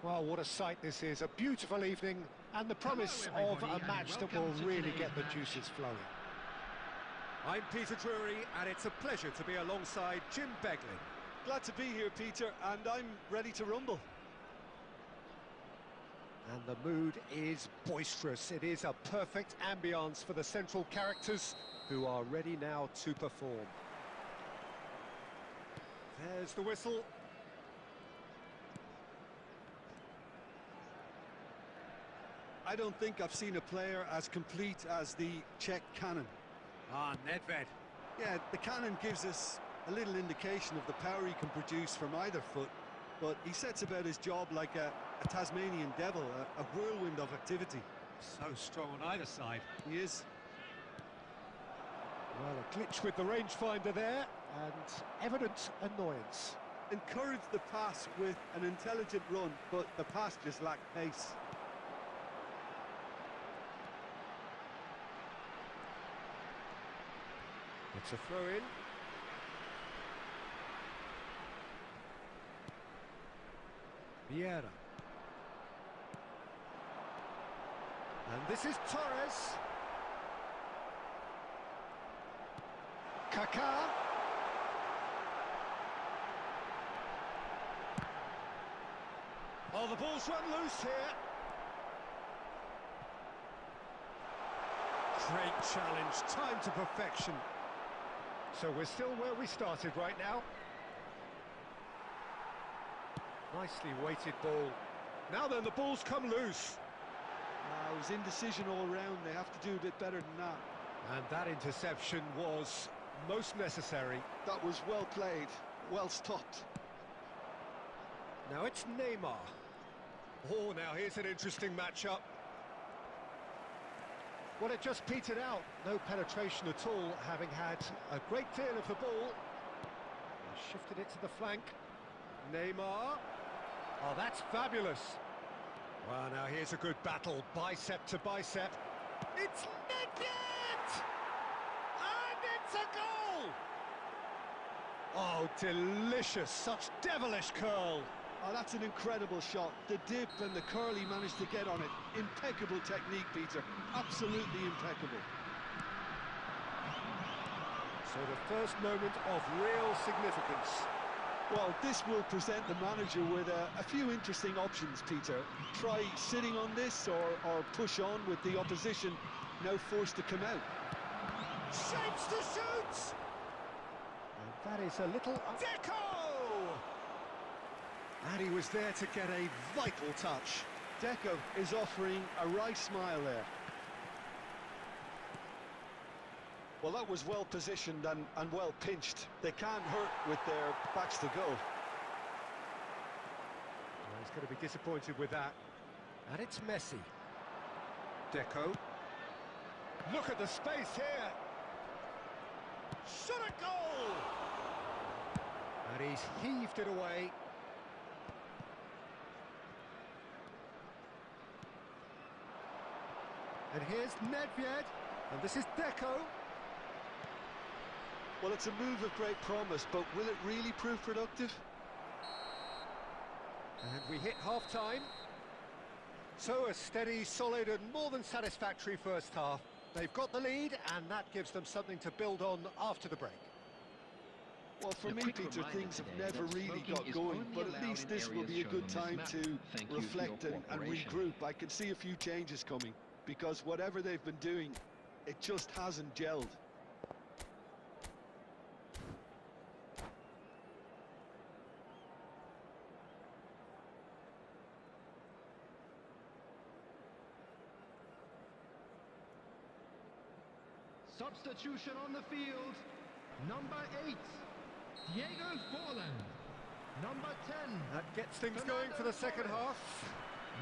Well, what a sight this is. A beautiful evening and the promise of a match that will really get the juices flowing. I'm Peter Drury, and it's a pleasure to be alongside Jim Beglin. Glad to be here, Peter, and I'm ready to rumble. And the mood is boisterous. It is a perfect ambience for the central characters who are ready now to perform. There's the whistle. I don't think I've seen a player as complete as the Czech cannon. Ah, Nedved. Yeah, the cannon gives us a little indication of the power he can produce from either foot, but he sets about his job like a Tasmanian devil, a whirlwind of activity. So strong on either side. He is. Well, a glitch with the rangefinder there, and evident annoyance. Encouraged the pass with an intelligent run, but the pass just lacked pace. It's a throw-in. Vieira. And this is Torres. Kaká. Oh, the ball's run loose here. Great challenge, time to perfection. So we're still where we started right now. Nicely weighted ball. Now then, the ball's come loose. It was indecision all round. They have to do a bit better than that. And that interception was most necessary. That was well played, well stopped. Now it's Neymar. Oh, now here's an interesting matchup. Well, it just petered out. No penetration at all, having had a great deal of the ball. He shifted it to the flank. Neymar. Oh, that's fabulous. Well, now here's a good battle, bicep to bicep. It's Nedved! And it's a goal! Oh, delicious, such devilish curl. Oh, that's an incredible shot. The dip and the curl he managed to get on it. Impeccable technique, Peter. Absolutely impeccable. So the first moment of real significance. Well, this will present the manager with a few interesting options, Peter. Try sitting on this or push on with the opposition now forced to come out. Shapes to shoot! And that is a little... Deco! And he was there to get a vital touch. Deco is offering a wry smile there. Well, that was well positioned and well pinched. They can't hurt with their backs to go. Well, he's going to be disappointed with that. And it's Messi. Deco. Look at the space here. Shot a goal! And he's heaved it away. And here's Nedved. And this is Deco. Well, it's a move of great promise, but will it really prove productive? And we hit half-time. So a steady, solid and more than satisfactory first half. They've got the lead, and that gives them something to build on after the break. Well, for me, Peter, things have never really got going, but at least this will be a good time to reflect and regroup. I can see a few changes coming, because whatever they've been doing, it just hasn't gelled. Substitution on the field. Number 8, Diego Forlan. Number 10. That gets things going for the second half.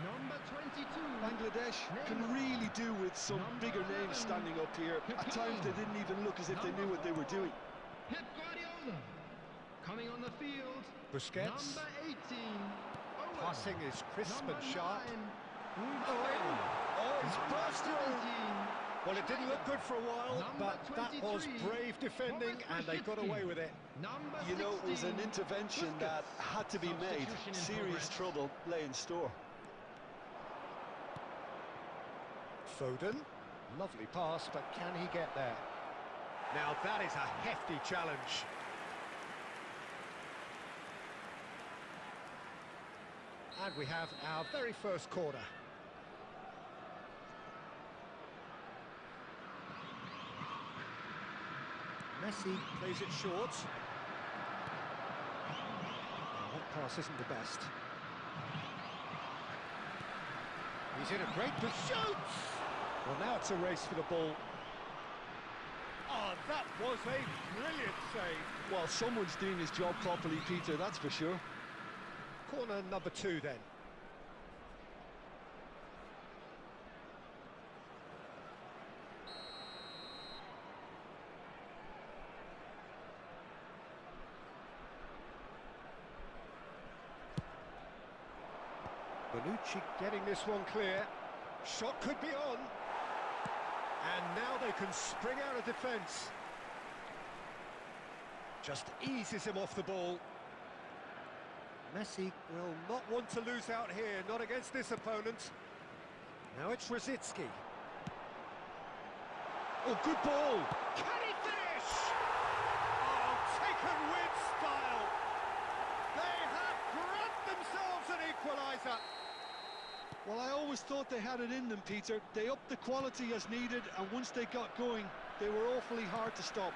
Number 22. Bangladesh can really do with some bigger names standing up here. At times they didn't even look as if they knew what they were doing. Pep Guardiola. Coming on the field. Busquets. Number 18. Owen. Passing is crisp Number and sharp. 9. Oh, it's burst through. Well, Well, it didn't look good for a while, but that was brave defending, and they got away with it. You know, it was an intervention that had to be made. Serious trouble lay in store. Foden, lovely pass, but can he get there? Now that is a hefty challenge. And we have our very first corner. Messi plays it short. Oh, that pass isn't the best. He's in a great position. Well, now it's a race for the ball. Oh, that was a brilliant save. Well, someone's doing his job properly, Peter, that's for sure. Corner number 2 then. Bonucci getting this one clear. Shot could be on. And now they can spring out of defence. Just eases him off the ball. Messi will not want to lose out here, not against this opponent. Now it's Rosicki. Oh, good ball! Can he finish? Oh, taken with style! They have grabbed themselves an equaliser! Well, I always thought they had it in them, Peter. They upped the quality as needed, and once they got going, they were awfully hard to stop.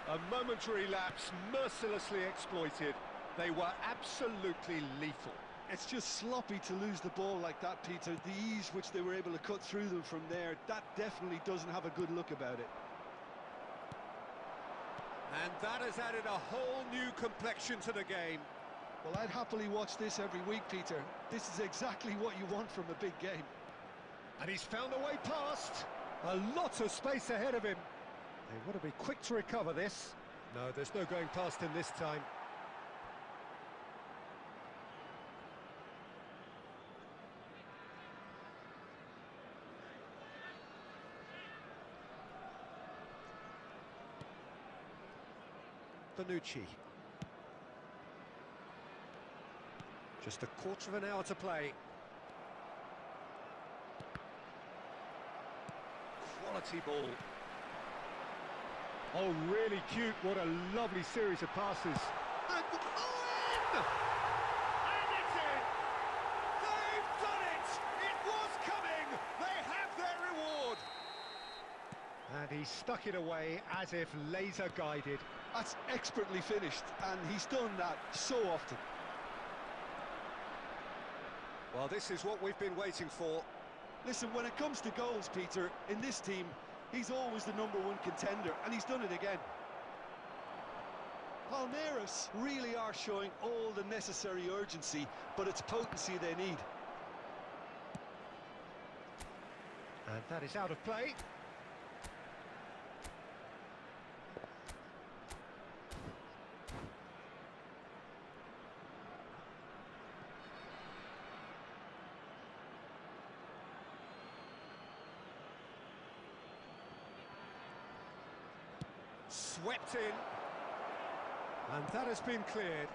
A momentary lapse, mercilessly exploited. They were absolutely lethal. It's just sloppy to lose the ball like that, Peter. The ease which they were able to cut through them from there, that definitely doesn't have a good look about it. And that has added a whole new complexion to the game. Well, I'd happily watch this every week, Peter. This is exactly what you want from a big game. And he's found a way past. A lot of space ahead of him. They want to be quick to recover this. No, there's no going past him this time. Bonucci. Just a quarter of an hour to play. Quality ball. Oh, really cute. What a lovely series of passes. And in! And it's in! They've done it! It was coming! They have their reward! And he stuck it away as if laser guided. That's expertly finished, and he's done that so often. Well, this is what we've been waiting for. Listen, when it comes to goals, Peter, in this team, he's always the #1 contender, and he's done it again. Palmeiras really are showing all the necessary urgency, but it's potency they need. And that is out of play. Swept in, and that has been cleared.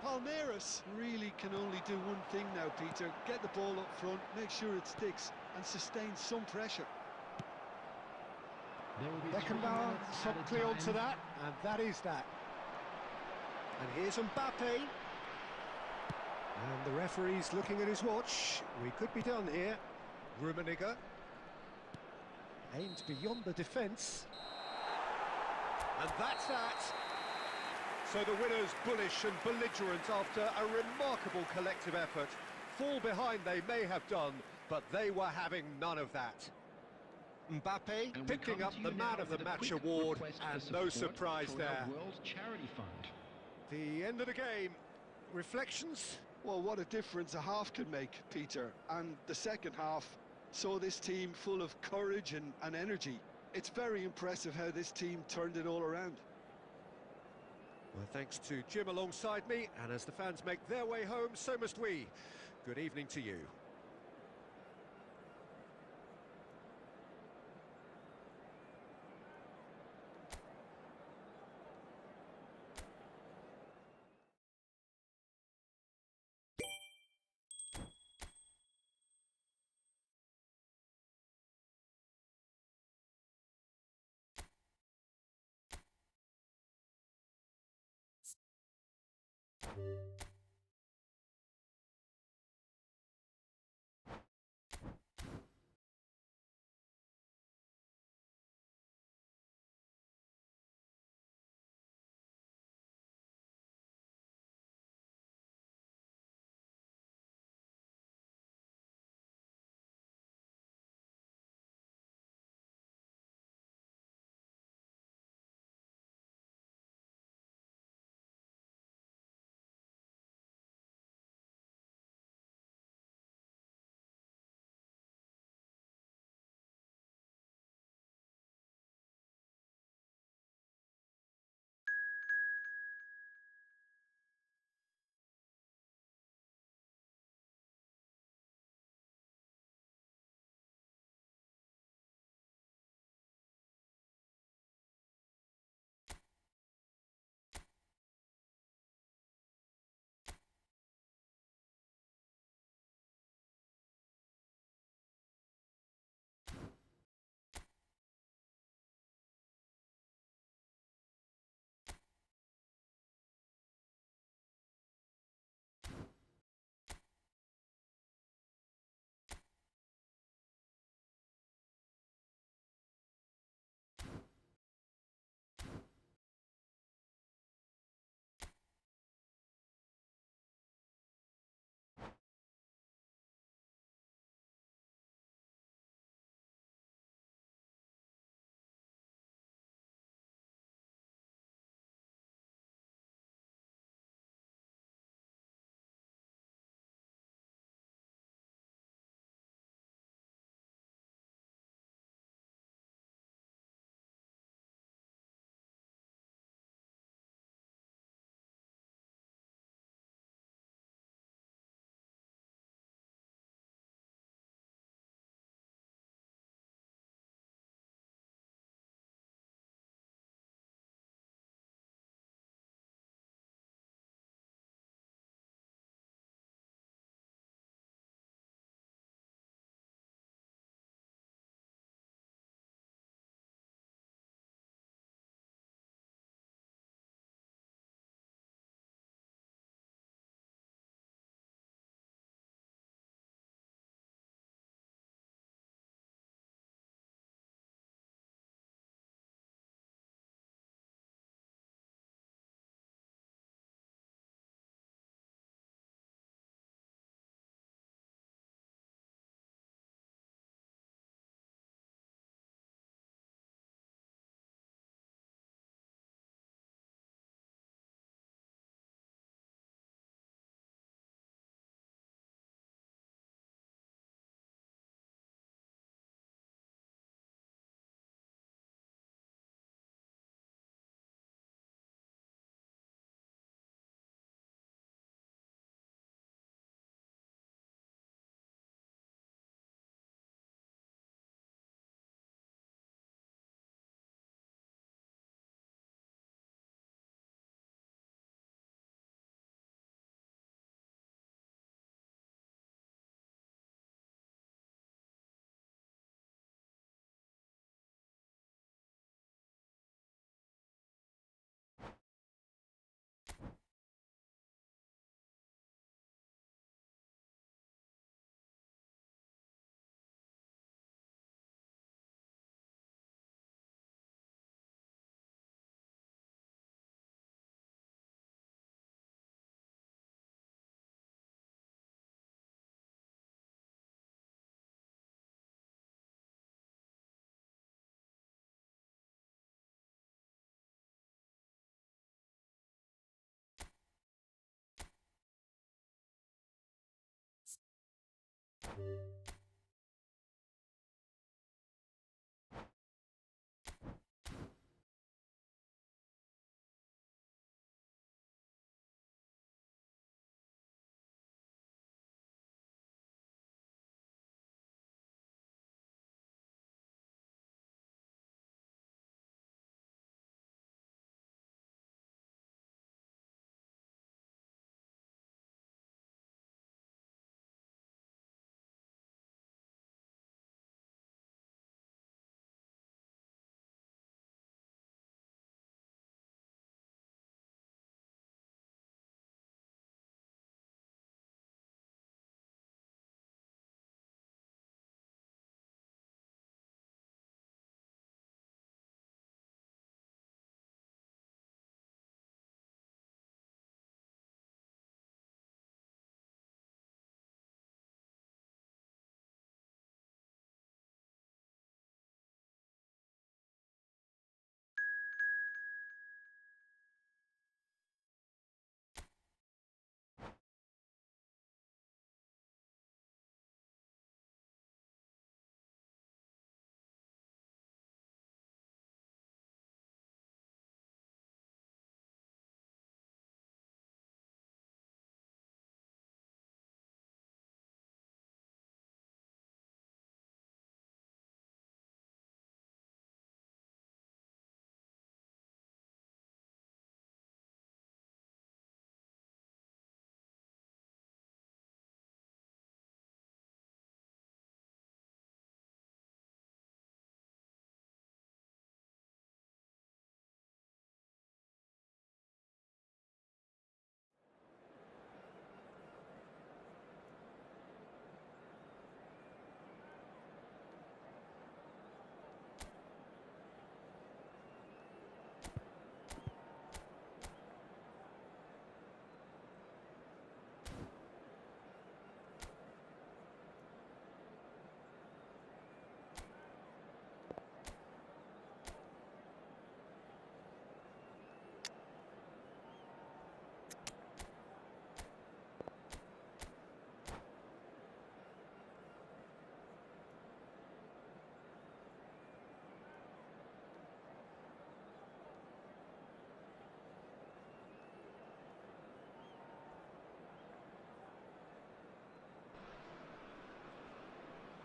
Palmeiras really can only do one thing now, Peter. Get the ball up front, make sure it sticks, and sustain some pressure. Beckenbauer subtly onto that, and that is that. And here's Mbappe. And the referee's looking at his watch. We could be done here. Rummenigge. Aimed beyond the defence. And that's that. So the winners bullish and belligerent after a remarkable collective effort. Fall behind they may have done, but they were having none of that. Mbappe picking up the Man of the Match award, and no surprise there. The end of the game. Reflections? Well, what a difference a half can make, Peter. And the second half saw this team full of courage and energy. It's very impressive how this team turned it all around. Well, thanks to Jim alongside me, and as the fans make their way home, so must we. Good evening to you.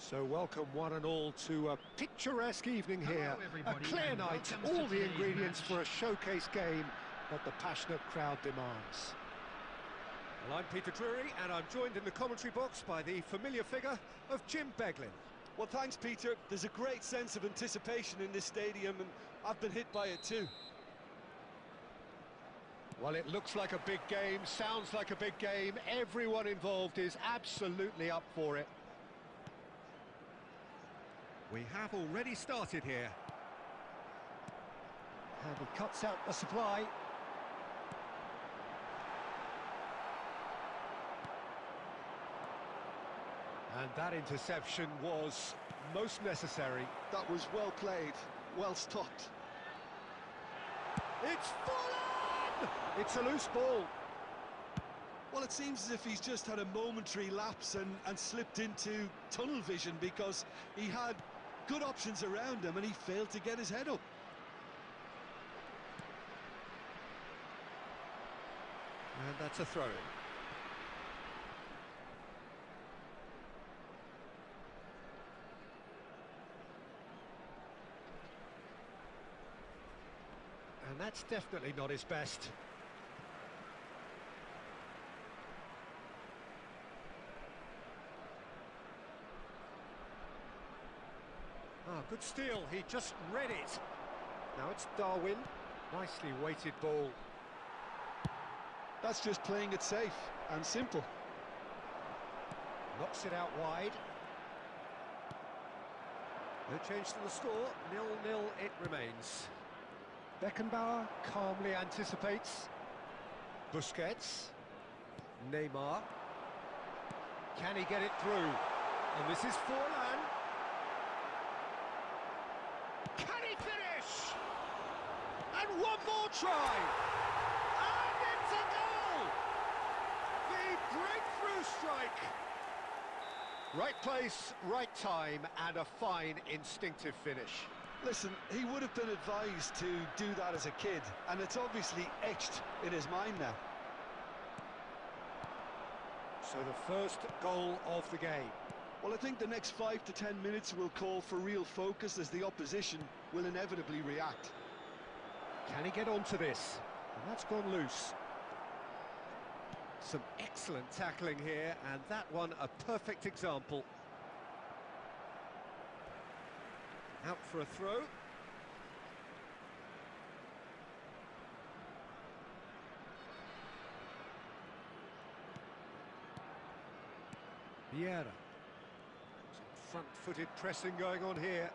So welcome one and all to a picturesque evening here. Hello, A everybody, clear and night, welcome to all the today's ingredients match. for a showcase game that the passionate crowd demands. Well, I'm Peter Drury, and I'm joined in the commentary box by the familiar figure of Jim Beglin. Well, thanks, Peter. There's a great sense of anticipation in this stadium, and I've been hit by it too. Well, it looks like a big game, sounds like a big game. Everyone involved is absolutely up for it. We have already started here. And he cuts out the supply. And that interception was most necessary. That was well played, well stopped. It's fallen! It's a loose ball. Well, it seems as if he's just had a momentary lapse and slipped into tunnel vision, because he had good options around him and he failed to get his head up. And that's a throw-in. And that's definitely not his best. Ah, good steal, he just read it. Now it's Darwin, nicely weighted ball. That's just playing it safe and simple. Knocks it out wide. No change to the score, 0-0 it remains. Beckenbauer calmly anticipates. Busquets. Neymar. Can he get it through? And this is Forlan. Can he finish? And one more try! And it's a goal! The breakthrough strike! Right place, right time, and a fine instinctive finish. Listen, he would have been advised to do that as a kid, and it's obviously etched in his mind now. So the first goal of the game. Well, I think the next 5 to 10 minutes will call for real focus, as the opposition will inevitably react. Can he get onto this? And that's gone loose. Some excellent tackling here, and that one a perfect example. Out for a throw. Vieira. Some front-footed pressing going on here.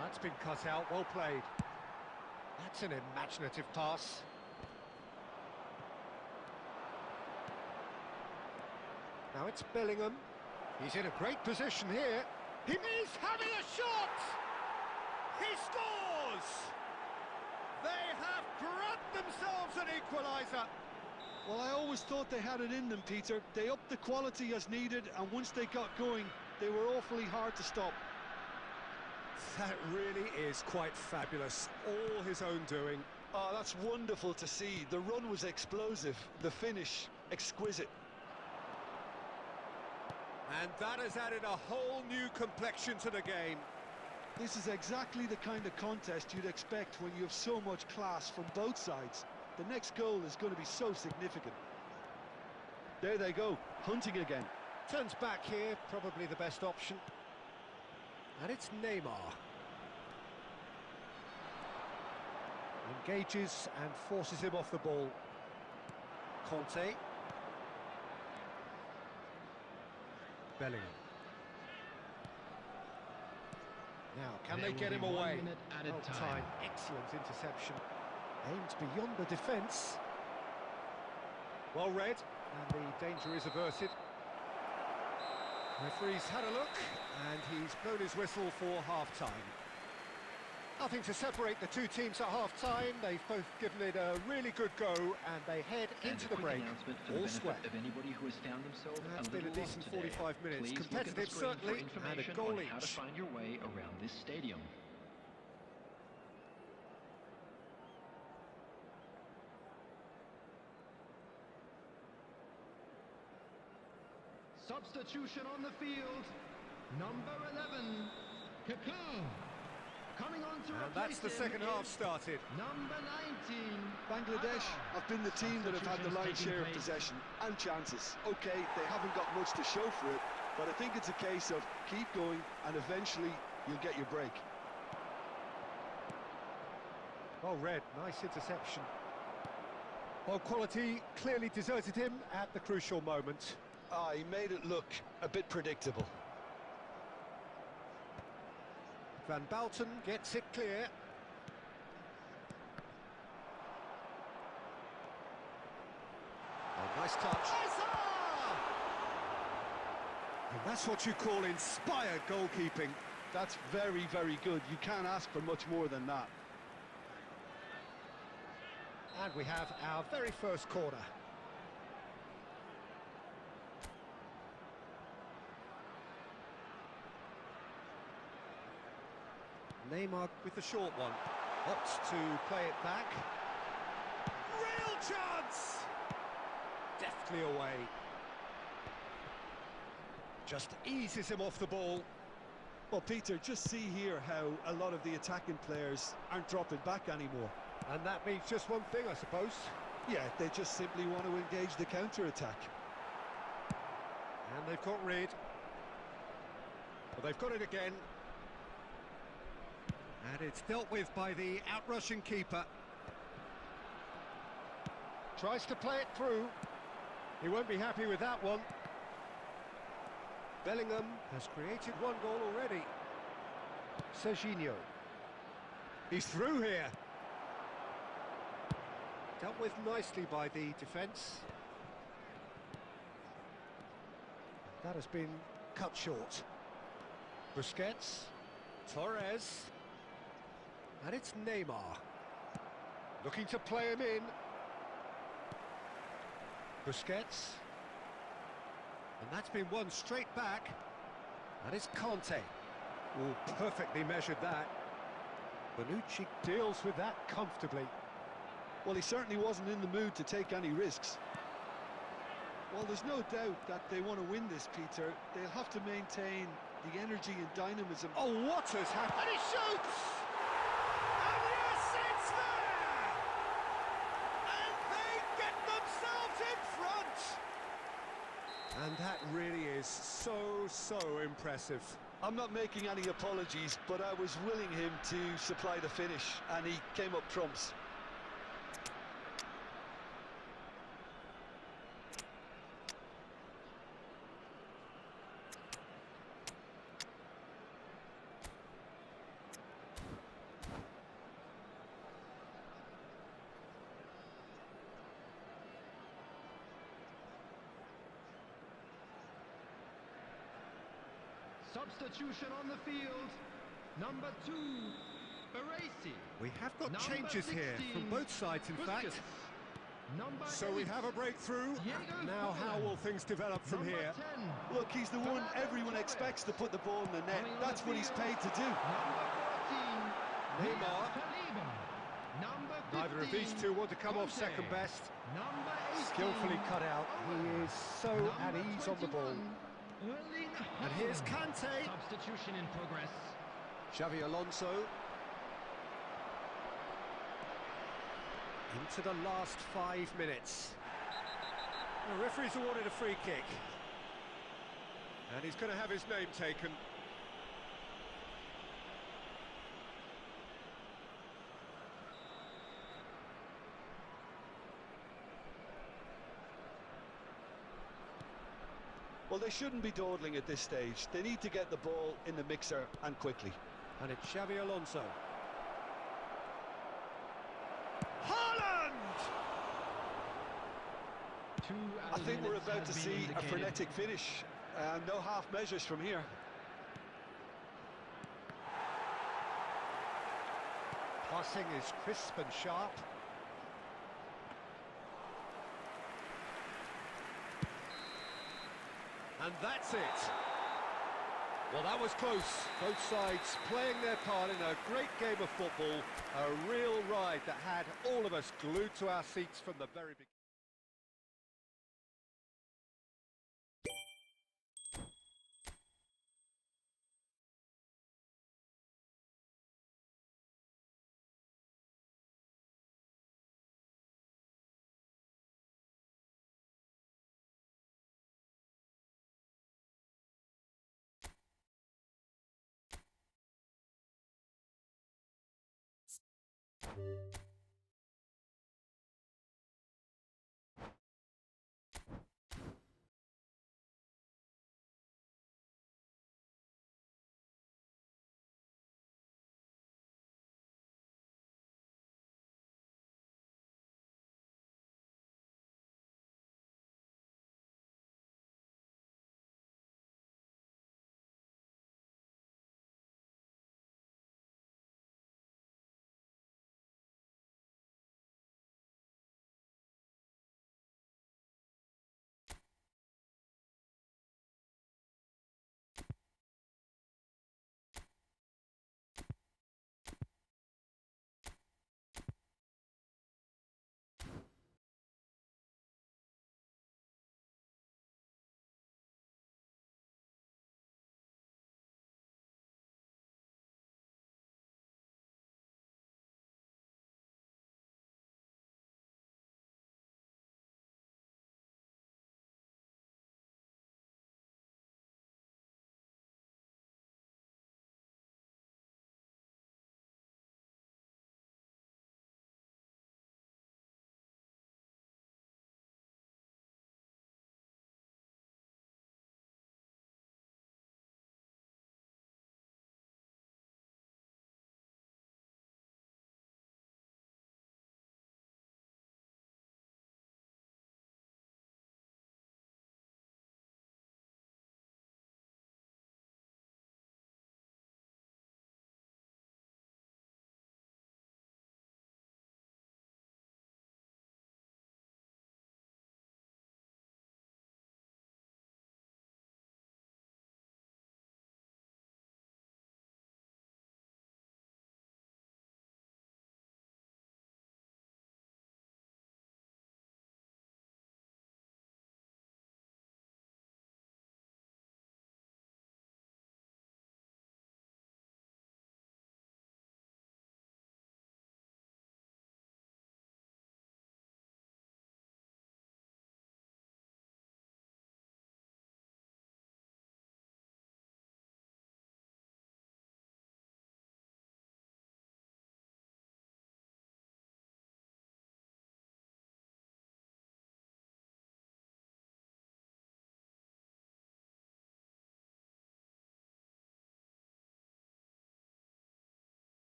That's been cut out, well played. That's an imaginative pass. Now it's Bellingham. He's in a great position here. He is having a shot! He scores! They have grabbed themselves an equaliser. Well, I always thought they had it in them, Peter. They upped the quality as needed, and once they got going, they were awfully hard to stop. That really is quite fabulous. All his own doing. Oh, that's wonderful to see. The run was explosive, the finish exquisite. And that has added a whole new complexion to the game. This is exactly the kind of contest you'd expect when you have so much class from both sides. The next goal is going to be so significant. There they go, hunting again. Turns back here, probably the best option. And it's Neymar. Engages and forces him off the ball. Conte. Bellingham. Now, can they get him away? 1 minute added Well time. timed, excellent interception. Aimed beyond the defence. Well read, and the danger is averted. Referee's had a look, and he's blown his whistle for half-time. Nothing to separate the two teams at half-time. They've both given it a really good go, and they head into the break. All square. Of anybody who has found themselves That's a been little a decent lost today. 45 minutes. Please look at the Competitive, screen for certainly, and a information goal on how to each. find your way around this stadium. Substitution on the field. Number 11, Kakao. Coming on to And that's the second half started. Number 19. Bangladesh have been the team that have had the lion's share of possession and chances. Okay, they haven't got much to show for it, but I think it's a case of keep going and eventually you'll get your break. Well read, nice interception. Well, quality clearly deserted him at the crucial moment. Ah, he made it look a bit predictable. Van Balten gets it clear. Oh, nice touch. And that's what you call inspired goalkeeping. That's very, very good. You can't ask for much more than that. And we have our very first corner. Neymar with the short one. Opts to play it back. Real chance! Deftly away. Just eases him off the ball. Well, Peter, just see here how a lot of the attacking players aren't dropping back anymore. And that means just one thing, I suppose. Yeah, they just simply want to engage the counter-attack. And they've got rid. Well, they've got it again. And it's dealt with by the outrushing keeper. Tries to play it through. He won't be happy with that one. Bellingham has created one goal already. Serginho. He's through here. Dealt with nicely by the defence. That has been cut short. Busquets. Torres. And it's Neymar. Looking to play him in. Busquets. And that's been won straight back. And it's Conte. Oh, perfectly measured that. Bonucci deals with that comfortably. Well, he certainly wasn't in the mood to take any risks. Well, there's no doubt that they want to win this, Peter. They'll have to maintain the energy and dynamism. Oh, what has happened? And he shoots! And yes, it's there! And they get themselves in front! And that really is so impressive. I'm not making any apologies, but I was willing him to supply the finish, and he came up trumps. Substitution on the field. Number 2, Baresi. We have got Number changes here 16, from both sides, in fact. Busquets. Number So 8, we have a breakthrough. Diego Now how Forlan. will things develop from Number here? 10, Look, he's the one everyone expects to put the ball in the net. Coming on That's the what he's field. paid to do. Number 14, Neymar. Saliba. Number 15, Neither of these two want to come off Conte. second best. Number 18, Skillfully cut out. He is so at Number ease on the ball. 21, Erling And here's Haaland. Kante. Substitution in progress. Xavi Alonso. Into the last 5 minutes. The referee's awarded a free kick. And he's going to have his name taken. Well, they shouldn't be dawdling at this stage. They need to get the ball in the mixer and quickly. And it's Xavi Alonso. Haaland! I think we're about to see a frenetic finish. No half measures from here. Passing is crisp and sharp. And that's it. Well, that was close. Both sides playing their part in a great game of football. A real ride that had all of us glued to our seats from the very beginning.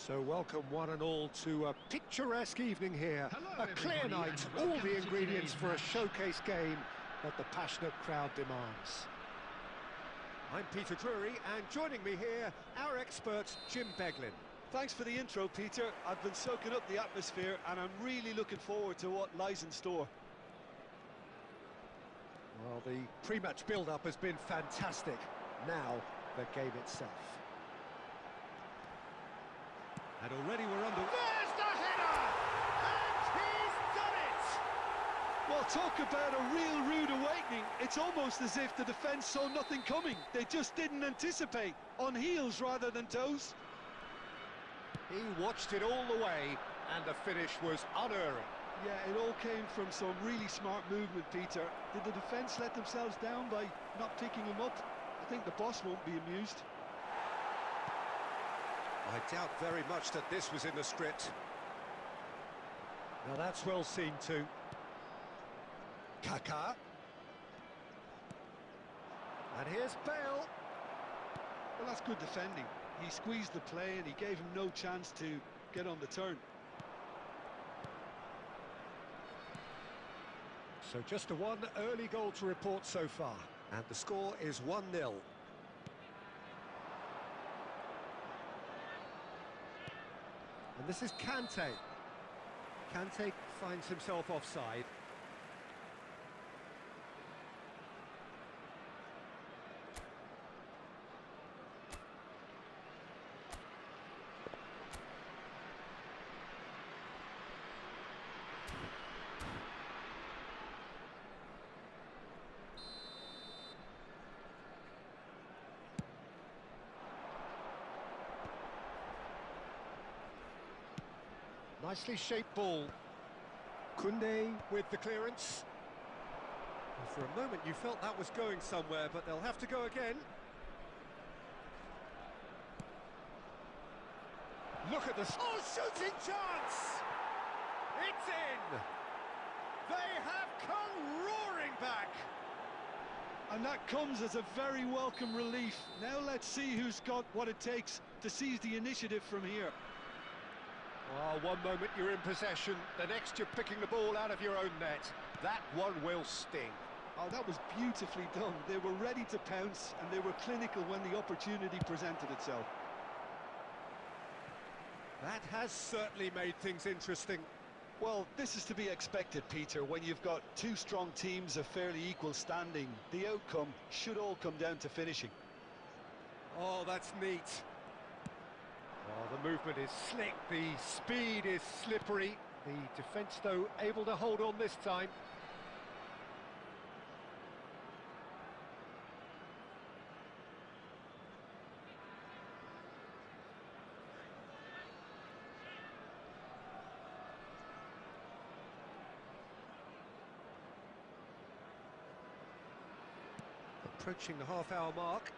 So welcome one and all to a picturesque evening here. Hello, A clear everybody, night, and all welcome the to ingredients today's for a match. showcase game that the passionate crowd demands. I'm Peter Drury, and joining me here, our expert Jim Beglin. Thanks for the intro, Peter. I've been soaking up the atmosphere and I'm really looking forward to what lies in store. Well, the pre-match build-up has been fantastic. Now, the game itself. And already we're under... There's the header! And he's done it! Well, talk about a real rude awakening. It's almost as if the defence saw nothing coming. They just didn't anticipate. On heels rather than toes. He watched it all the way, and the finish was unerring. Yeah, it all came from some really smart movement, Peter. Did the defence let themselves down by not picking him up? I think the boss won't be amused. I doubt very much that this was in the script. Now that's well seen too. Kaká. And here's Bale. Well, that's good defending. He squeezed the play and he gave him no chance to get on the turn. So just a one early goal to report so far. And the score is 1-0. And this is Kante. Kante finds himself offside. Nicely shaped ball. Koundé with the clearance. And for a moment you felt that was going somewhere, but they'll have to go again. Look at this. Oh, shooting chance! It's in! They have come roaring back! And that comes as a very welcome relief. Now let's see who's got what it takes to seize the initiative from here. Oh, one moment you're in possession, the next you're picking the ball out of your own net. That one will sting. Oh, that was beautifully done. They were ready to pounce and they were clinical when the opportunity presented itself. That has certainly made things interesting. Well, this is to be expected, Peter. When you've got two strong teams of fairly equal standing, the outcome should all come down to finishing. Oh, that's neat. Oh, the movement is slick, the speed is slippery. The defence, though, able to hold on this time. Approaching the half-hour mark.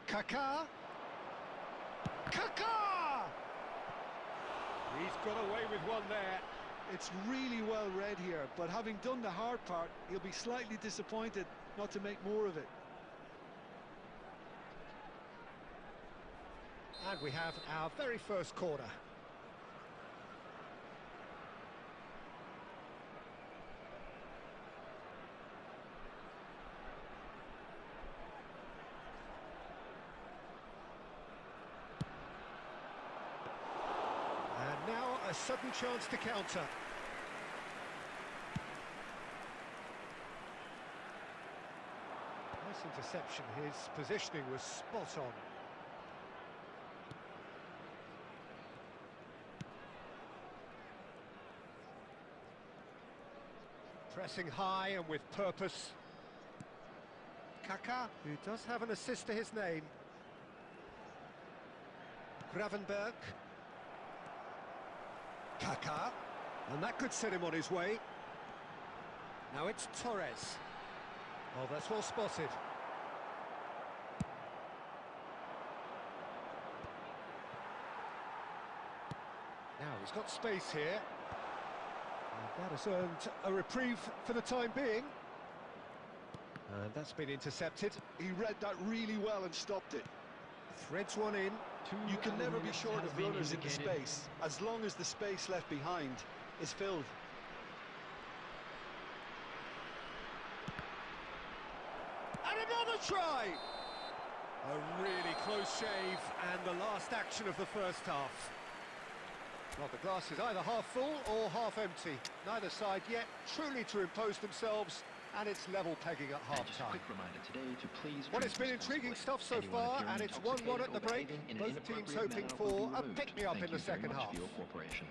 Kaká! Kaká! He's got away with one there. It's really well read here, but having done the hard part, he'll be slightly disappointed not to make more of it. And we have our very first corner. Now a sudden chance to counter. Nice interception, his positioning was spot on. Pressing high and with purpose. Kaká, who does have an assist to his name. Gravenberg. Kaká, and that could set him on his way. Now it's Torres. Oh, that's well spotted. Now he's got space here. And that has earned a reprieve for the time being. And that's been intercepted. He read that really well and stopped it. Threads one in. You can never be minutes short has of been runners in the indicated. space, as long as the space left behind is filled. And another try! A really close shave, and the last action of the first half. Well, the glass is either half full or half empty. Neither side yet truly to impose themselves, and it's level pegging at And just a half-time. quick reminder today to please Well, drink it's been intriguing responsibly. stuff so Anyone far, appearing and it's 1-1 intoxicated at the or break. behaving in an Both teams inappropriate hoping manner for will be a removed. pick-me-up Thank in the you very second much half. for your cooperation.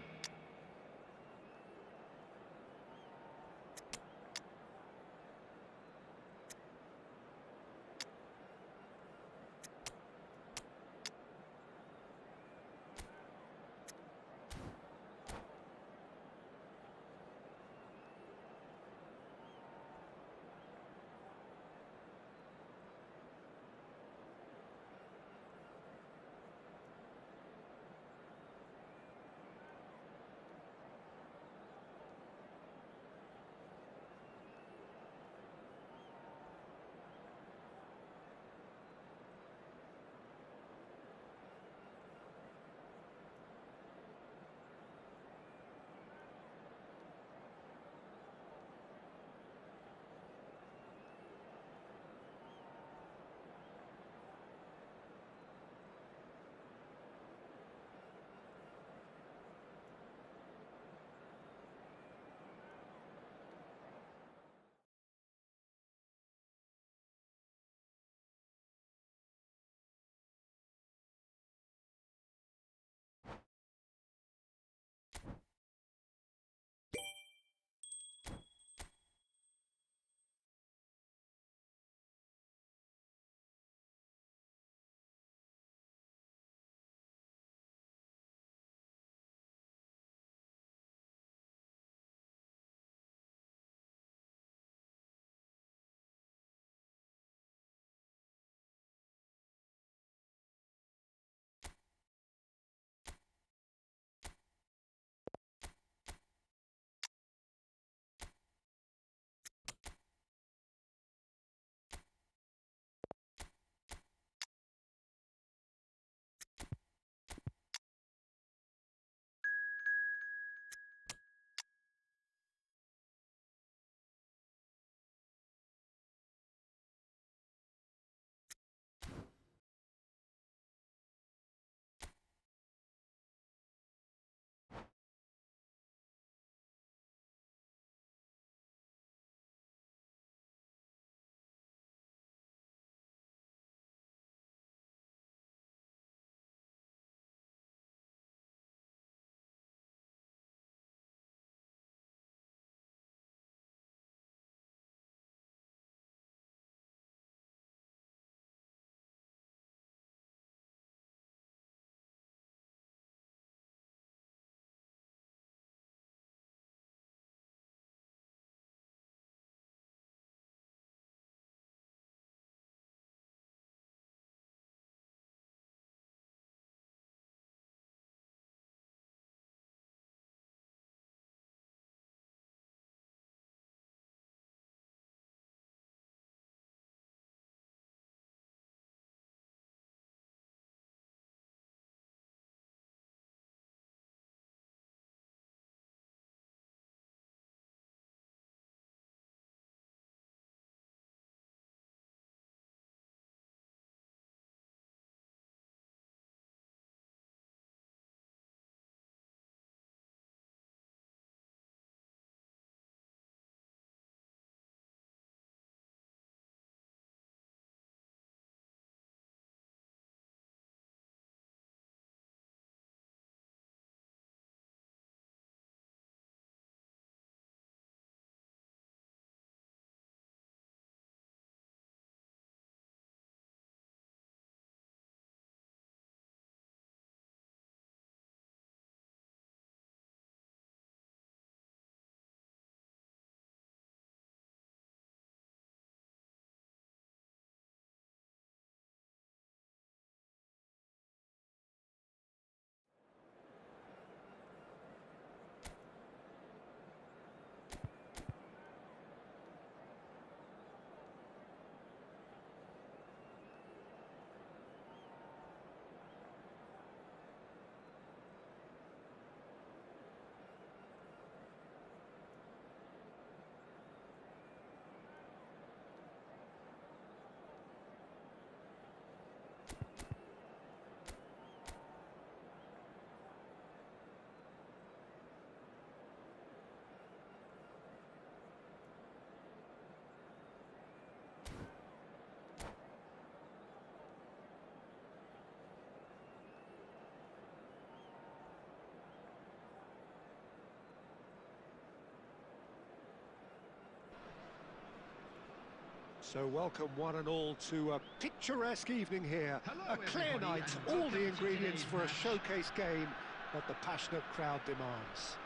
So welcome one and all to a picturesque evening here. Hello, A clear everybody, night, and all the welcome to ingredients today's for a match. showcase game that the passionate crowd demands.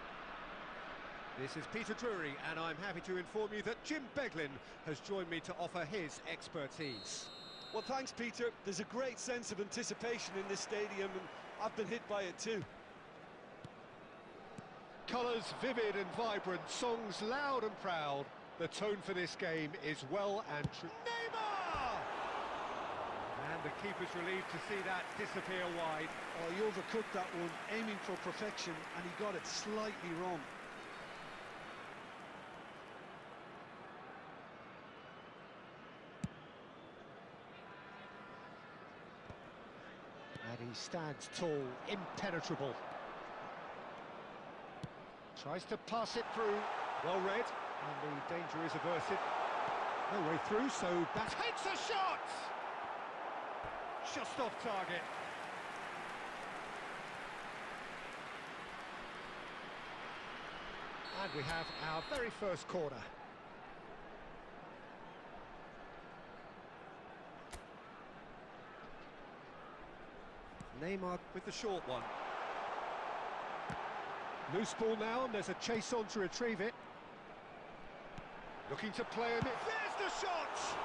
This is Peter Drury, and I'm happy to inform you that Jim Beglin has joined me to offer his expertise. Well, thanks, Peter. There's a great sense of anticipation in this stadium, and I've been hit by it too. Colours vivid and vibrant, songs loud and proud. The tone for this game is well and true. Neymar! And the keeper's relieved to see that disappear wide. Oh, he overcooked that one, aiming for perfection, and he got it slightly wrong. And he stands tall, impenetrable. Tries to pass it through. Well read. And the danger is averted. No way through, so that hits a shot! Just off target. And we have our very first corner. Neymar with the short one. Loose ball now, and there's a chase on to retrieve it. Looking to play him. There's the shot!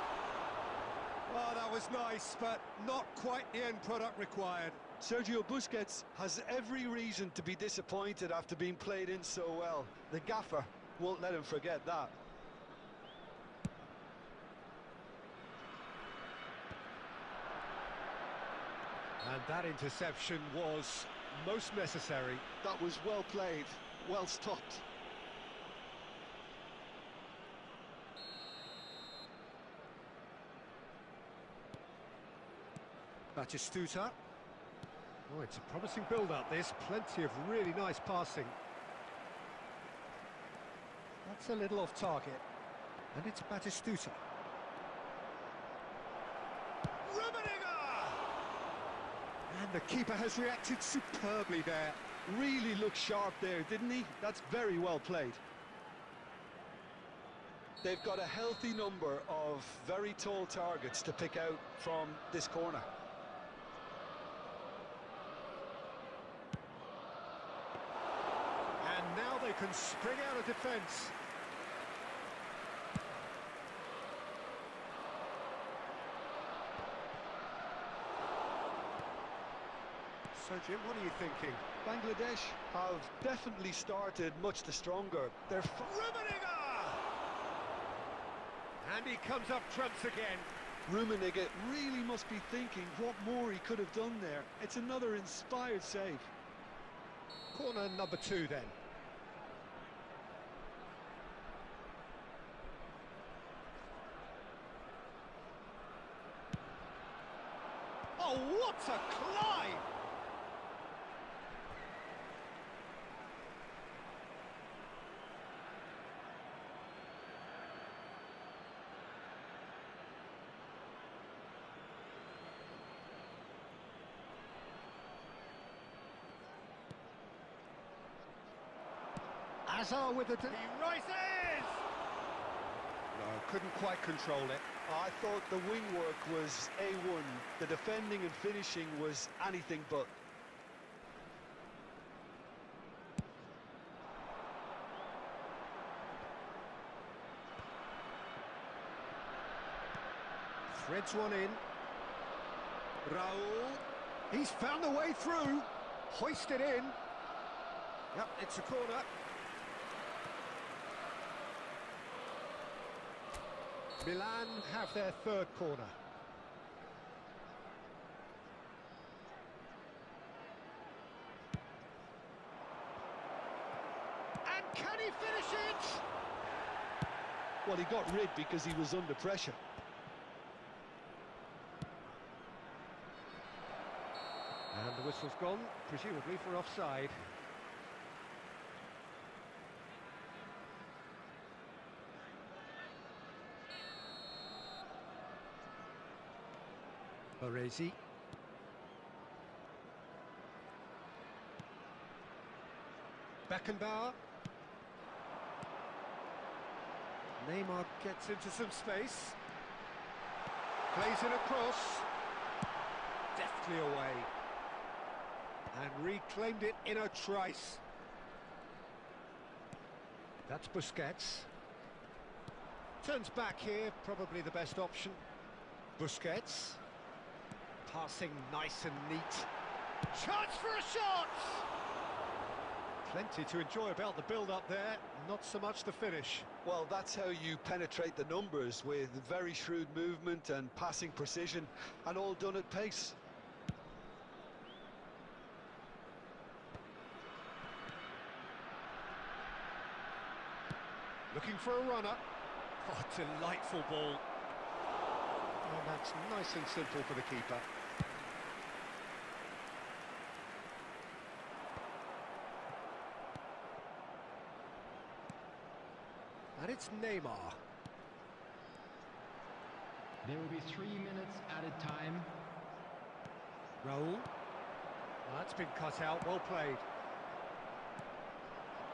Oh, that was nice, but not quite the end product required. Sergio Busquets has every reason to be disappointed after being played in so well. The gaffer won't let him forget that. And that interception was most necessary. That was well played, well stopped. Batistuta. Oh, it's a promising build-up, this. Plenty of really nice passing. That's a little off target. And it's Batistuta. And the keeper has reacted superbly there. Really looked sharp there, didn't he? That's very well played. They've got a healthy number of very tall targets to pick out from this corner. And now they can spring out of defence. So, Jim, what are you thinking? Bangladesh have definitely started much the stronger. They're And he comes up trumps again. Rummenigge really must be thinking what more he could have done there. It's another inspired save. Corner number 2 then. Oh, what a climb! Azar with it. He rises! No, couldn't quite control it. I thought the wing work was A1. The defending and finishing was anything but. Threads one in. Raul. He's found the way through. Hoisted in. Yep, it's a corner. Milan have their third corner. And can he finish it? Well, he got rid because he was under pressure. And the whistle's gone, presumably for offside. Baresi. Beckenbauer. Neymar gets into some space. Plays it across. Deftly away. And reclaimed it in a trice. That's Busquets. Turns back here, probably the best option. Busquets. Passing nice and neat. Chance for a shot! Plenty to enjoy about the build-up there, not so much the finish. Well, that's how you penetrate the numbers, with very shrewd movement and passing precision, and all done at pace. Looking for a runner. Oh, delightful ball. And that's nice and simple for the keeper. And it's Neymar. There will be 3 minutes added time. Raul. That's been cut out, well played.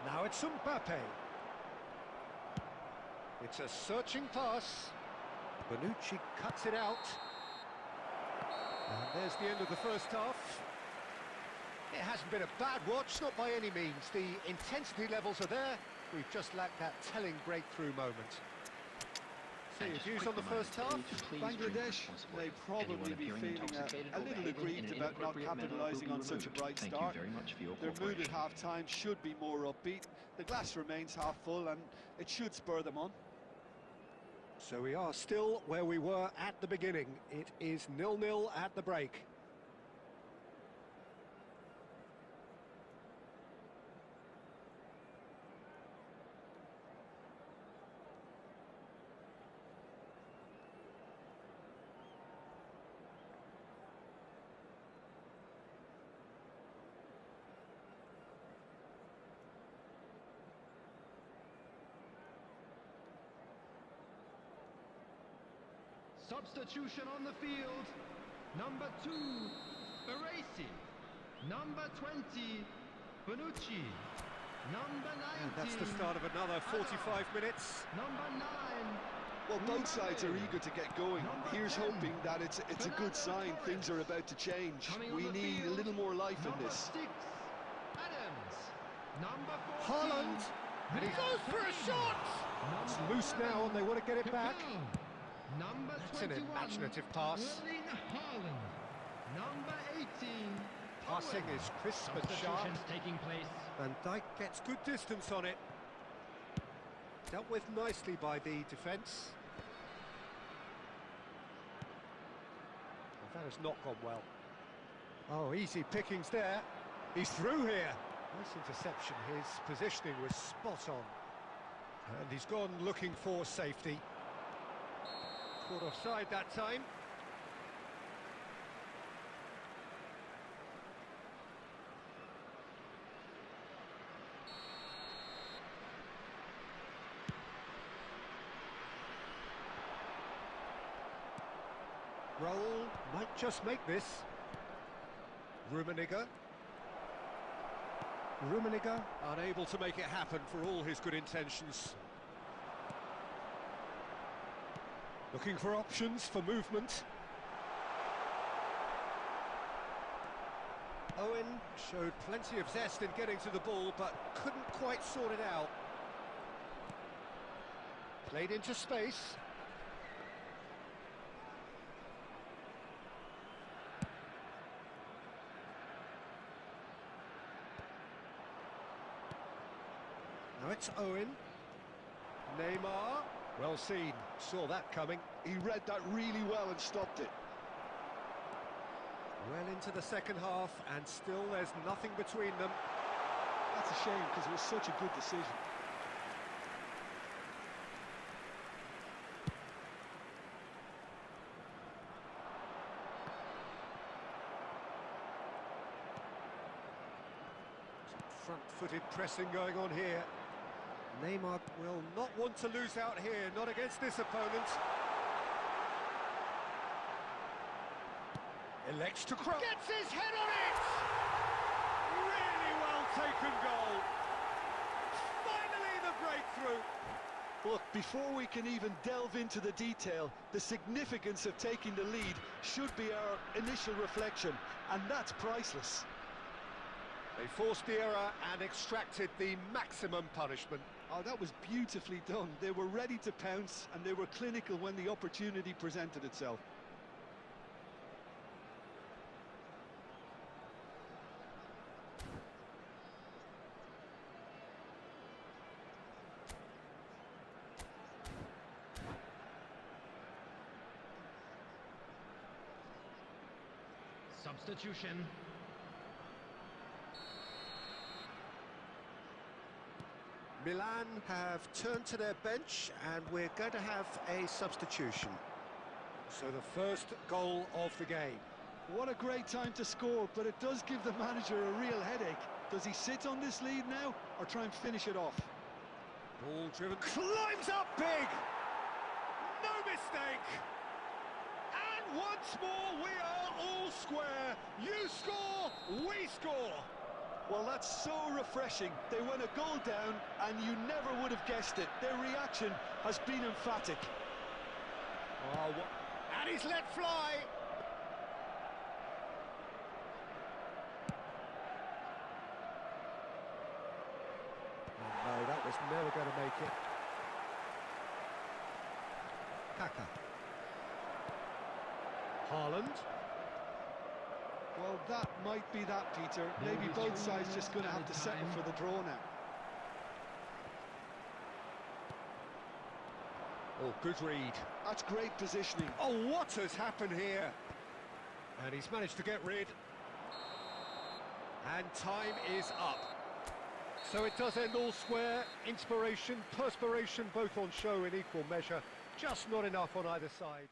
Now it's Mbappe. It's a searching pass. Bonucci cuts it out. And there's the end of the first half. It hasn't been a bad watch, not by any means. The intensity levels are there. We've just lacked that telling breakthrough moment. So your views on the first half? Bangladesh, they probably be feeling a little aggrieved about not capitalising on such a bright start. Their mood at half-time should be more upbeat. The glass remains half full and it should spur them on. So we are still where we were at the beginning. It is 0-0 at the break. Substitution on the field. Number 2, Baresi. Number 20, Bonucci. Number 19. And that's the start of another 45 minutes. Number 9. Well, both sides are eager to get going. Here's hoping that it's a good sign. Things are about to change. We need a little more life in this. Number 6, Adams. Number 14. Haaland. And he goes for a shot. It's loose now and they want to get it back. Number That's an 21, imaginative pass. Erling Haaland. Number 18. Passing is crisp and sharp. Substitutions taking place. Van Dijk gets good distance on it. Dealt with nicely by the defence. Well, that has not gone well. Oh, easy pickings there. He's through here. Nice interception. His positioning was spot on. And he's gone looking for safety. Caught offside that time. Raul might just make this. Rummenigge unable to make it happen for all his good intentions. Looking for options for movement. Owen showed plenty of zest in getting to the ball, but couldn't quite sort it out. Played into space. Now it's Owen. Neymar. Well seen. Saw that coming. He read that really well and stopped it. Well into the second half, and still there's nothing between them. That's a shame because it was such a good decision. Front-footed pressing going on here. Neymar will not want to lose out here, not against this opponent. Elects to cross. Gets his head on it! Really well taken goal. Finally the breakthrough. Look, before we can even delve into the detail, the significance of taking the lead should be our initial reflection, and that's priceless. They forced the error and extracted the maximum punishment. Oh, that was beautifully done. They were ready to pounce, and they were clinical when the opportunity presented itself. Substitution. Milan have turned to their bench, and we're going to have a substitution. So the first goal of the game. What a great time to score, but it does give the manager a real headache. Does he sit on this lead now, or try and finish it off? Ball driven, climbs up big! No mistake! And once more we are all square. You score, we score! Well, that's so refreshing. They went a goal down, and you never would have guessed it. Their reaction has been emphatic. Oh, and he's let fly! Oh, no, that was never going to make it. Kaka. Haaland. Well, that might be that, Peter. Maybe both sides just going to have to settle for the draw now. Oh, good read. That's great positioning. Oh, what has happened here? And he's managed to get rid. And time is up. So it does end all square. Inspiration, perspiration, both on show in equal measure. Just not enough on either side.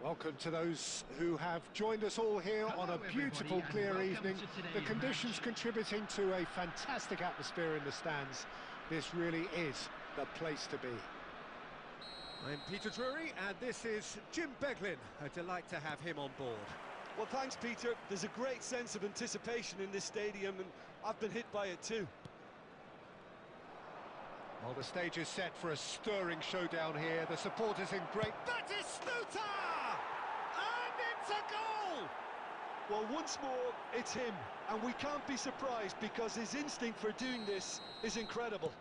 Welcome to those who have joined us all here on a beautiful, clear evening. The conditions contributing to a fantastic atmosphere in the stands. This really is the place to be. I'm Peter Drury, and this is Jim Beglin. A delight to have him on board. Well, thanks, Peter. There's a great sense of anticipation in this stadium, and I've been hit by it too. Well, the stage is set for a stirring showdown here. The supporters in great... That is Stuta! And it's a goal! Well, once more, it's him, and we can't be surprised because his instinct for doing this is incredible.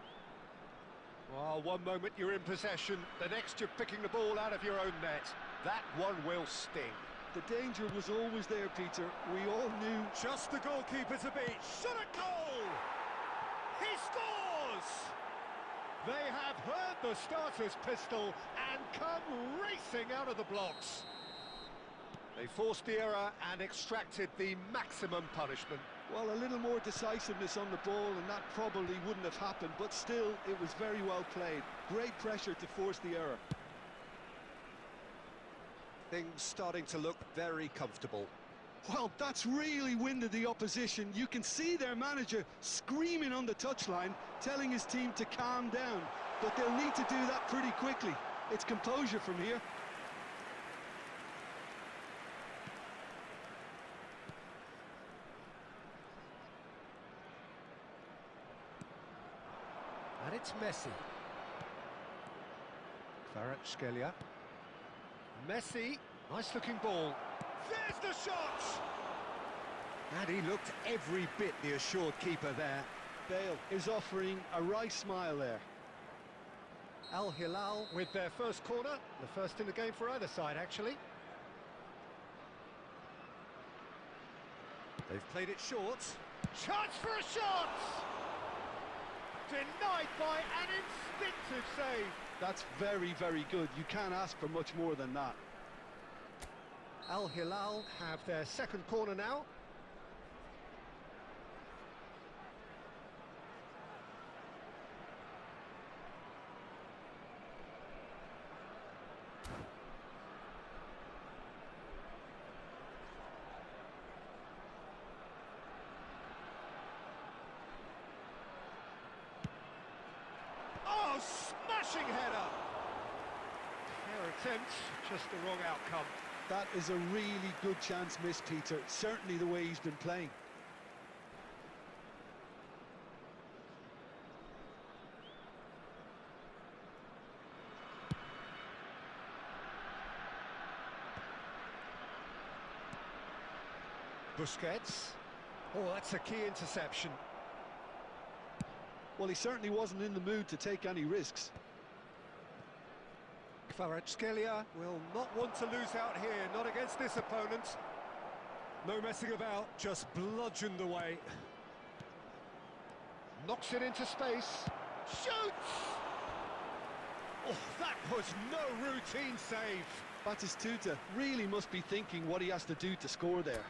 Well, one moment you're in possession, the next you're picking the ball out of your own net. That one will sting. The danger was always there, Peter. We all knew... Just the goalkeeper to beat. Shot at goal! He scores! They have heard the starter's pistol and come racing out of the blocks. They forced the error and extracted the maximum punishment. Well, a little more decisiveness on the ball and that probably wouldn't have happened, but still, it was very well played. Great pressure to force the error. Things starting to look very comfortable. Well, that's really winded the opposition. You can see their manager screaming on the touchline, telling his team to calm down. But they'll need to do that pretty quickly. It's composure from here. And it's Messi. Kvaratskhelia. Messi, nice-looking ball. There's the shot! And he looked every bit the assured keeper there. Bale is offering a wry smile there. Al Hilal with their first corner, the first in the game for either side, actually. They've played it short. Chance for a shot! Denied by an instinctive save. That's very, very good. You can't ask for much more than that. Al Hilal have their second corner now. Oh, smashing header! Their attempt, just the wrong outcome. That is a really good chance missed, Peter. Certainly the way he's been playing. Busquets. Oh, that's a key interception. Well, he certainly wasn't in the mood to take any risks. Kvaratskhelia will not want to lose out here, not against this opponent. No messing about, just bludgeoned away. Knocks it into space. Shoots! Oh, that was no routine save. Batistuta really must be thinking what he has to do to score there.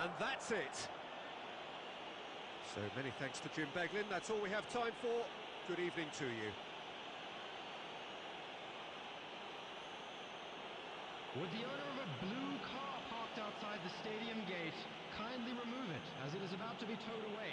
And that's it. So many thanks to Jim Beglin. That's all we have time for. Good evening to you. Would the owner of a blue car parked outside the stadium gate kindly remove it, as it is about to be towed away?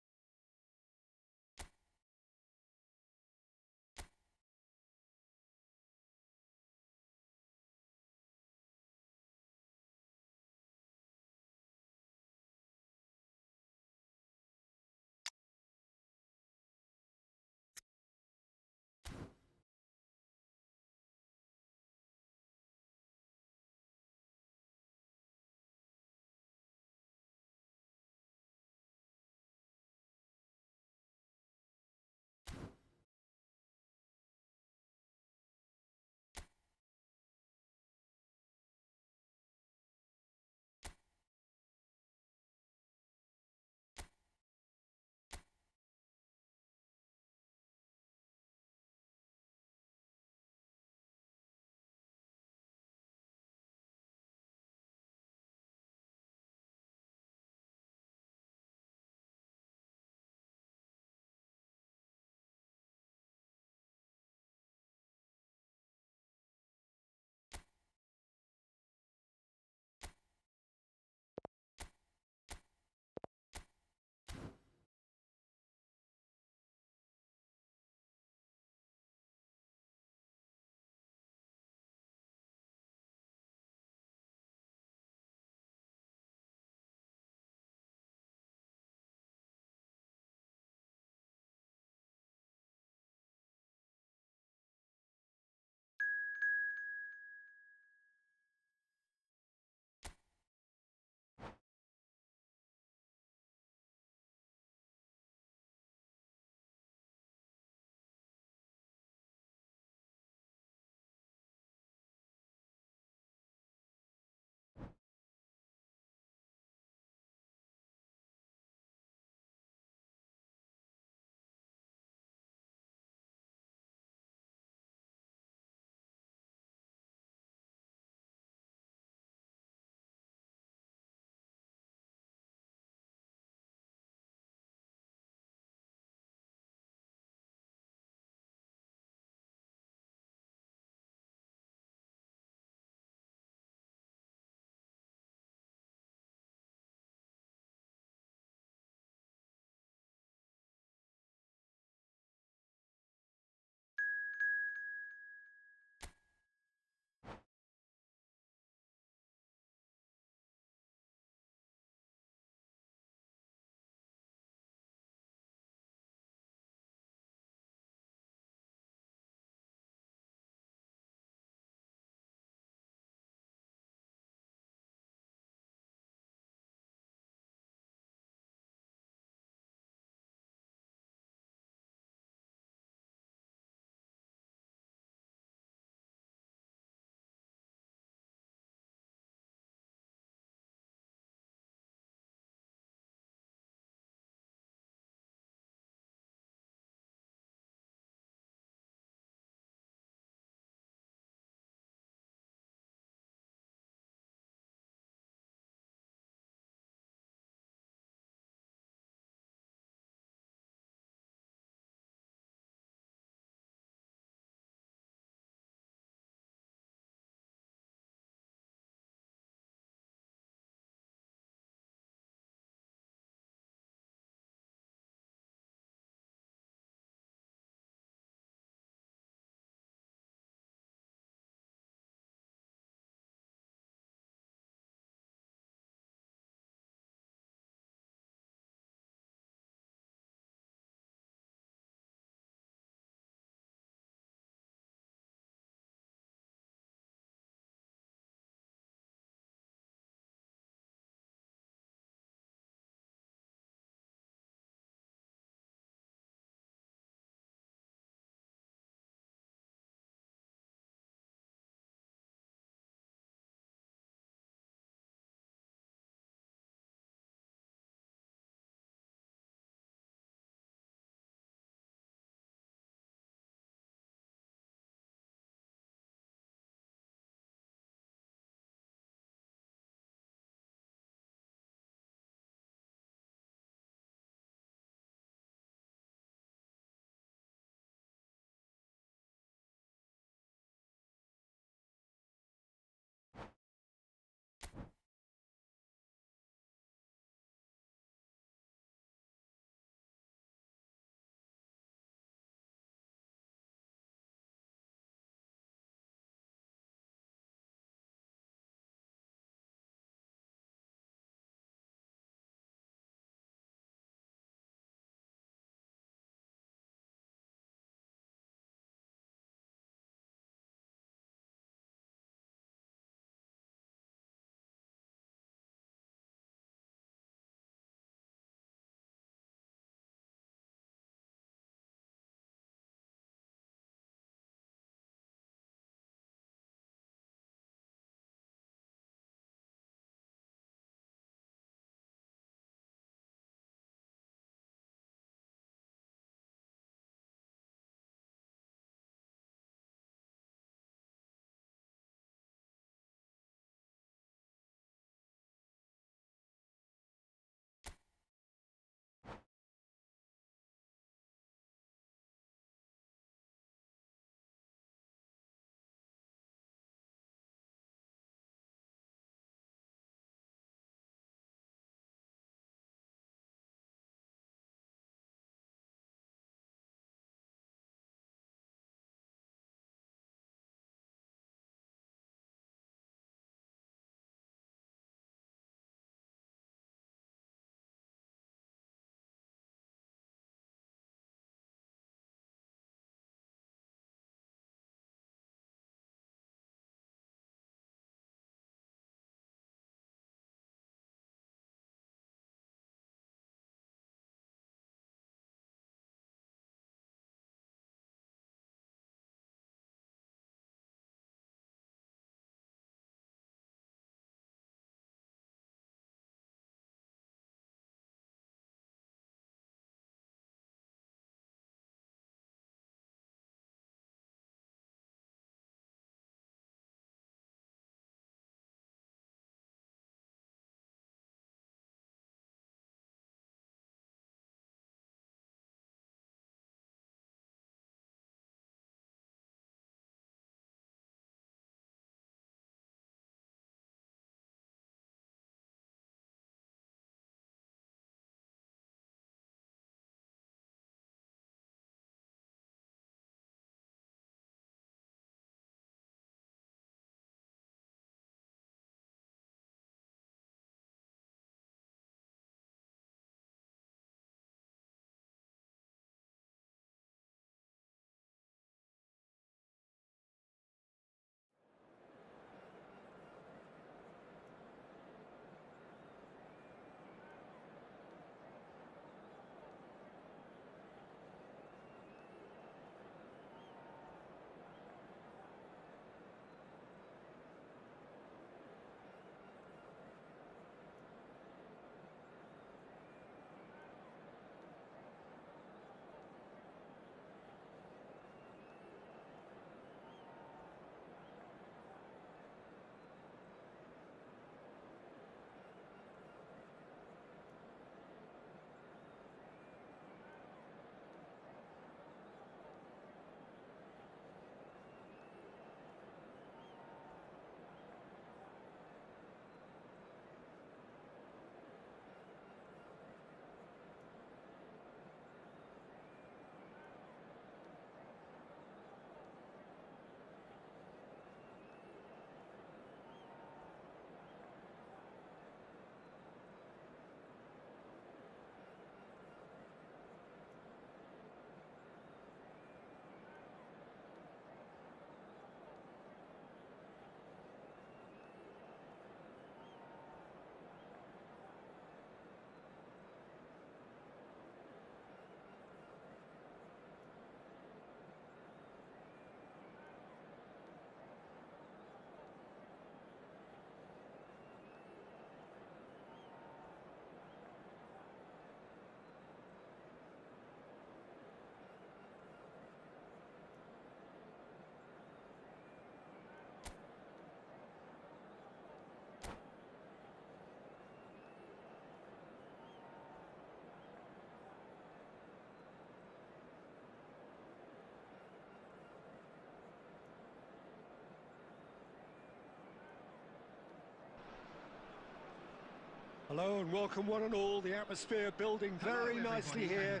Hello and welcome one and all. The atmosphere building very nicely here.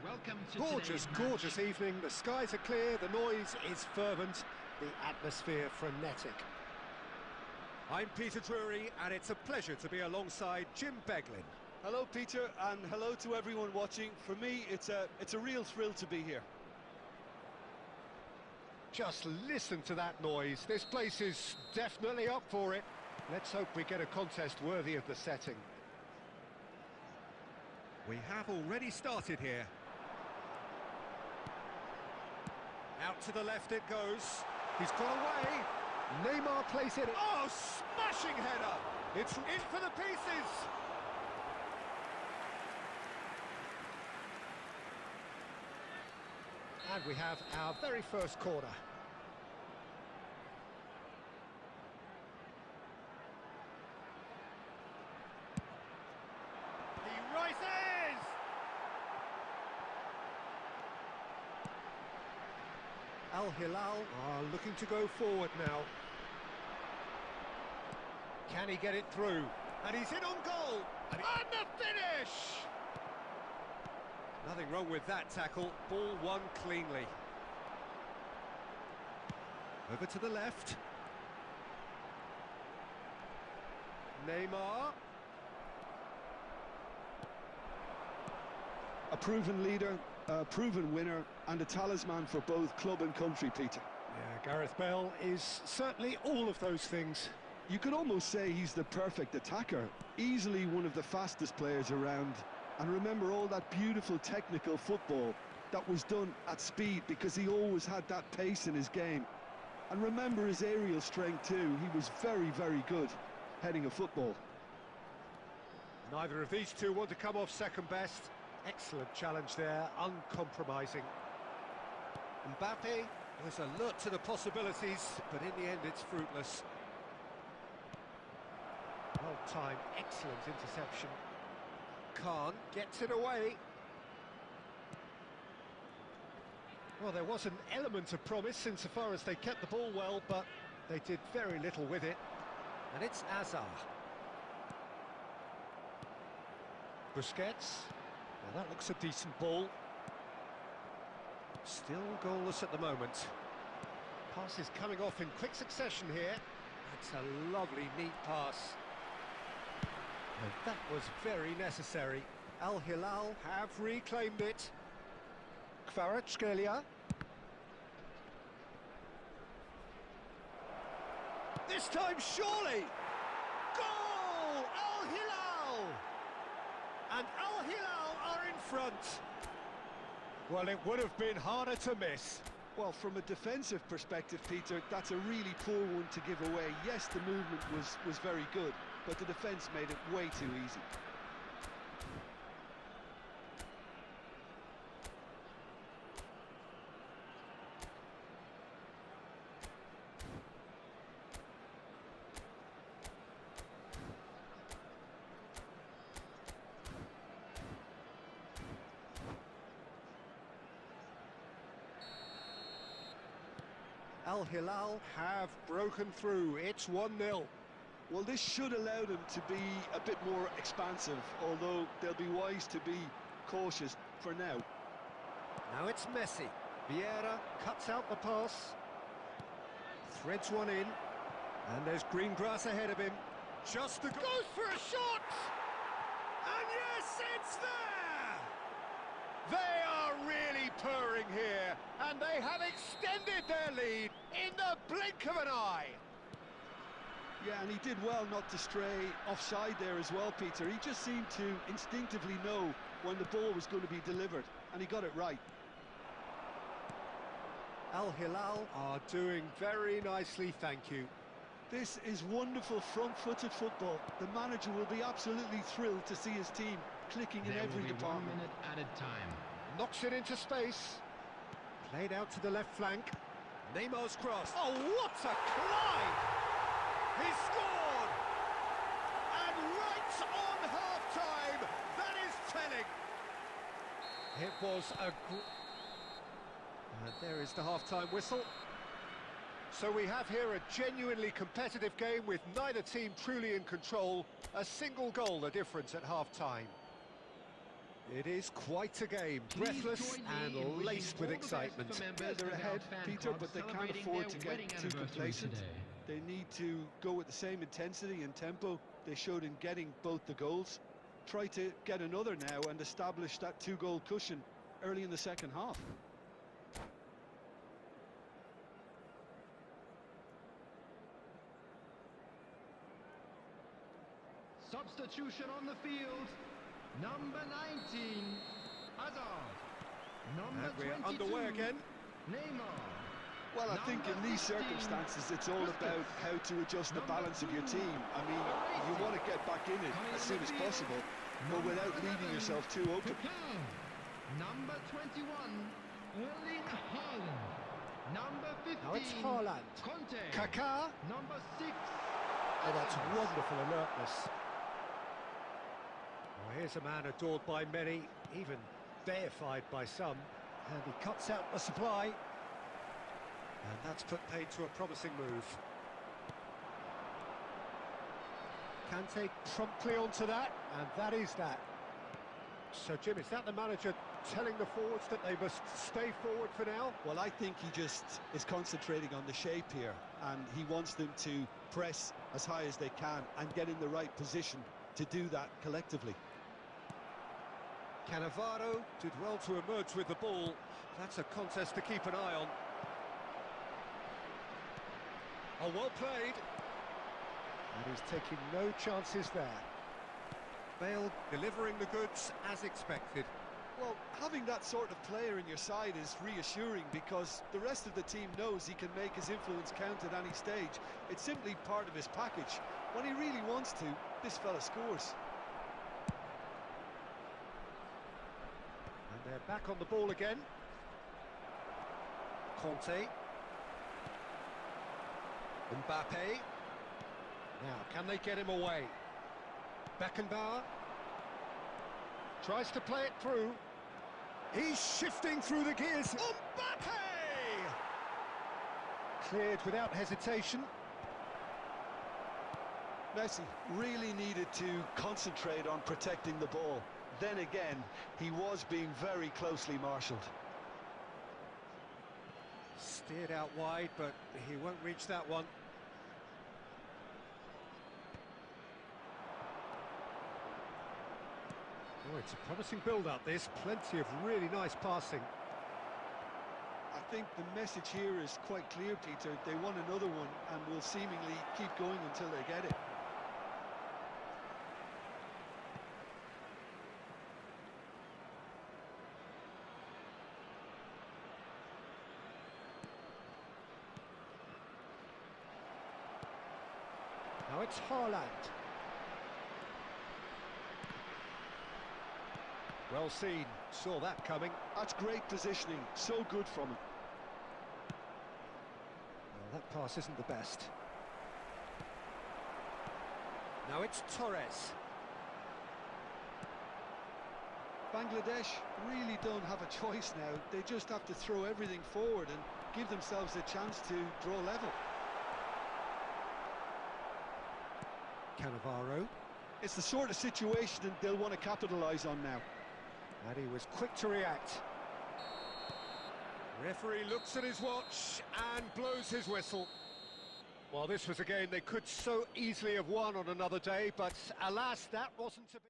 Gorgeous, gorgeous evening. The skies are clear, the noise is fervent, the atmosphere frenetic. I'm Peter Drury and it's a pleasure to be alongside Jim Beglin. Hello, Peter, and hello to everyone watching. For me, it's a real thrill to be here. Just listen to that noise. This place is definitely up for it. Let's hope we get a contest worthy of the setting. We have already started here. Out to the left it goes. He's got away. Neymar plays it. Oh, smashing header! It's in for the pieces! And we have our very first corner. He rises! Al Hilal are looking to go forward now. Can he get it through? And he's in on goal! And the finish! Nothing wrong with that tackle. Ball won cleanly. Over to the left. Neymar. A proven leader, a proven winner, and a talisman for both club and country, Peter. Yeah, Gareth Bale is certainly all of those things. You could almost say he's the perfect attacker, easily one of the fastest players around. And remember all that beautiful technical football that was done at speed, because he always had that pace in his game. And remember his aerial strength too. He was very, very good heading a football. Neither of these two want to come off second best. Excellent challenge there, uncompromising. Mbappe, there's a lot to the possibilities, but in the end it's fruitless. Well-timed, excellent interception. Khan gets it away. Well, there was an element of promise insofar as they kept the ball well, but they did very little with it. And it's Azar. Busquets. Now that looks a decent ball. Still goalless at the moment. Pass is coming off in quick succession here. That's a lovely, neat pass. And that was very necessary. Al Hilal have reclaimed it. Kvaratskhelia. This time, surely! Goal! Al Hilal! And Al Hilal are in front. Well, it would have been harder to miss. Well, from a defensive perspective, Peter, that's a really poor one to give away. Yes, the movement was very good, but the defence made it way too easy. Al Hilal have broken through. It's 1-0. Well, this should allow them to be a bit more expansive, although they'll be wise to be cautious for now. Now it's Messi. Vieira cuts out the pass. Threads one in. And there's green grass ahead of him. Just the goes for a shot! And yes, it's there! They are really purring here, and they have extended their lead in the blink of an eye. Yeah, and he did well not to stray offside there as well, Peter. He just seemed to instinctively know when the ball was going to be delivered, and he got it right. Al Hilal are doing very nicely, thank you. This is wonderful front-footed football. The manager will be absolutely thrilled to see his team clicking in every department. 1 minute added time. Knocks it into space. Played out to the left flank. Neymar's cross. Oh, what a climb! He scored! And right on half-time, that is telling. It was a... And there is the half-time whistle. So we have here a genuinely competitive game with neither team truly in control. A single goal the difference at half-time. It is quite a game, breathless and laced with excitement. Yeah, they're ahead, Peter, but they can't afford to get too complacent. Today. They need to go with the same intensity and tempo they showed in getting both the goals. Try to get another now and establish that two-goal cushion early in the second half. Substitution on the field. Number 19, Hazard. Number And we're 22, underway again. Neymar. Well, I think in these circumstances, it's all about how to adjust the balance of your team. I mean, you want to get back in it as soon as possible, but without leaving yourself too open. Number 21, Erling Haaland. Number 15, Now it's Haaland. Conte. Kaká. Number 6. Oh, that's wonderful alertness. Well, here's a man adored by many, even deified by some, and he cuts out the supply. And that's put paid to a promising move. Kante promptly onto that, and that is that. So, Jim, is that the manager telling the forwards that they must stay forward for now? Well, I think he just is concentrating on the shape here, and he wants them to press as high as they can and get in the right position to do that collectively. Cannavaro did well to emerge with the ball. That's a contest to keep an eye on. Oh, well played. And he's taking no chances there. Bale delivering the goods as expected. Well, having that sort of player in your side is reassuring because the rest of the team knows he can make his influence count at any stage. It's simply part of his package. When he really wants to, this fella scores. And they're back on the ball again. Conte. Mbappe. Now, can they get him away? Beckenbauer. Tries to play it through. He's shifting through the gears. Mbappe! Cleared without hesitation. Messi really needed to concentrate on protecting the ball. Then again, he was being very closely marshalled. Steered out wide, but he won't reach that one. Oh, it's a promising build-up, this. Plenty of really nice passing. I think the message here is quite clear, Peter. They want another one and will seemingly keep going until they get it. Now it's Haaland. Well seen, saw that coming. That's great positioning, so good from him. Well, that pass isn't the best. Now it's Torres. Bangladesh really don't have a choice now. They just have to throw everything forward and give themselves a chance to draw level. Cannavaro. It's the sort of situation that they'll want to capitalise on now. And he was quick to react. Referee looks at his watch and blows his whistle. Well, this was a game they could so easily have won on another day, but alas, that wasn't to be.